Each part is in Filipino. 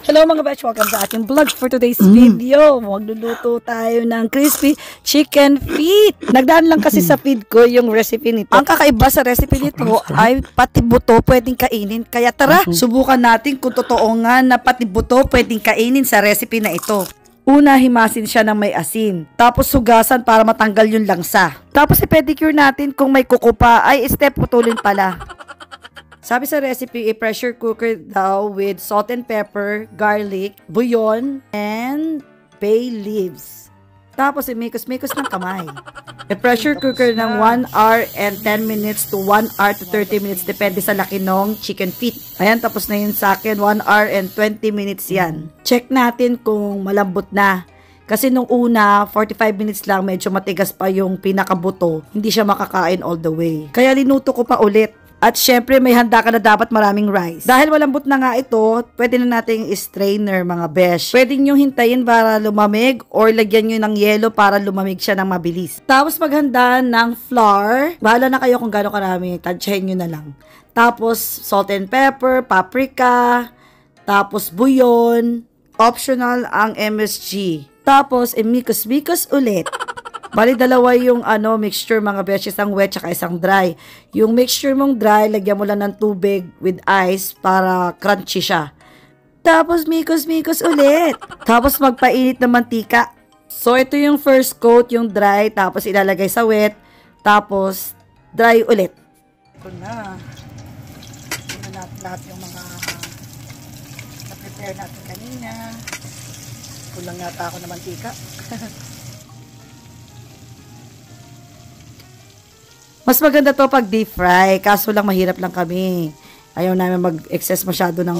Hello mga batch, welcome sa ating vlog for today's video. Magluluto tayo ng crispy chicken feet. Nagdaan lang kasi sa feed ko yung recipe nito. Ang kakaiba sa recipe nito ay pati buto pwedeng kainin. Kaya tara, subukan natin kung totoo nga na pati buto pwedeng kainin sa recipe na ito. Una, himasin siya ng may asin. Tapos hugasan para matanggal yung langsa. Tapos i-pedicure natin kung may kuko pa. Ay, step putulin pala. Sabi sa recipe, i-pressure cooker daw with salt and pepper, garlic, bouillon, and bay leaves. Tapos, i-mikos-mikos ng kamay. I-pressure cooker ng 1 hour and 10 minutes to 1 hour to 30 minutes. Depende sa laki ng chicken feet. Ayan, tapos na yun sa akin. 1 hour and 20 minutes yan. Check natin kung malambot na. Kasi nung una, 45 minutes lang, medyo matigas pa yung pinakabuto. Hindi siya makakain all the way. Kaya linuto ko pa ulit. At syempre, may handa ka na dapat maraming rice. Dahil malambot na nga ito, pwede na nating strainer mga besh. Pwede nyo hintayin para lumamig or lagyan nyo ng yelo para lumamig siya ng mabilis. Tapos maghanda ng flour. Bahala na kayo kung gaano karami. Tansyahin nyo na lang. Tapos salt and pepper, paprika, tapos bouillon. Optional ang MSG. Tapos, imikos-mikos ulit. Bali, dalawa yung mixture mga besh, isang wet at isang dry. Yung mixture mong dry, lagyan mo lang ng tubig with ice para crunchy siya. Tapos, mikos-mikos ulit. Tapos, magpainit ng mantika. So, ito yung first coat, yung dry, tapos ilalagay sa wet, tapos dry ulit. Ito na. Ito na lahat yung mga na-prepare natin kanina. Kulang yata ako ng mantika. Mas maganda to pag deep fry, kaso lang mahirap lang kami. Ayaw namin mag-excess masyado ng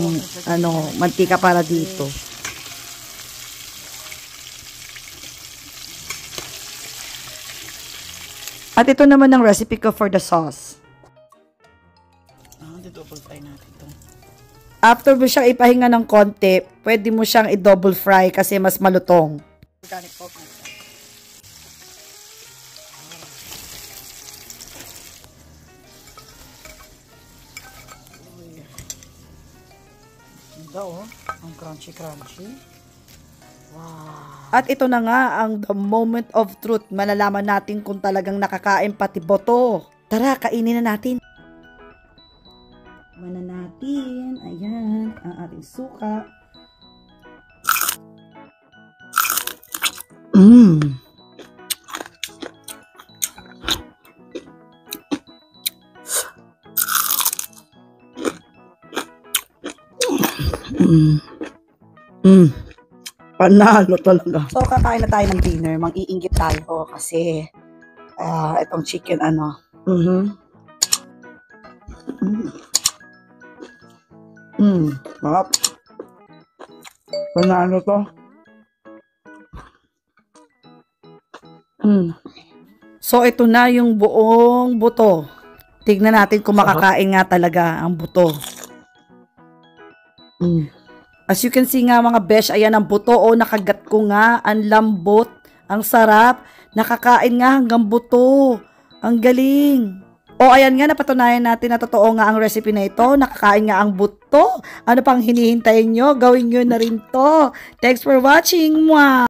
mantika para dito. At ito naman ang recipe ko for the sauce. Double fry natin to. After mo siyang ipahinga ng konti, pwede mo siyang i-double fry kasi mas malutong. Organic pork na. Ang crunchy. Wow. At ito na nga ang the moment of truth. Malalaman natin kung talagang nakakain pati boto. Tara, kainin na natin. Mana natin. Ayan, ang ating suka. Panalo talaga. So, kakain na tayo ng dinner. Mang-iinggit tayo kasi itong chicken Marap. Panalo to. So, ito na yung buong buto. Tignan natin kung makakain nga talaga ang buto. As you can see nga mga besh, ayan ang buto. Nakagat ko nga. Ang lambot. Ang sarap. Nakakain nga hanggang buto. Ang galing. Ayan nga, napatunayan natin na totoo nga ang recipe na ito. Nakakain nga ang buto. Ano pang hinihintayin nyo? Gawin nyo na rin to. Thanks for watching. Mwah!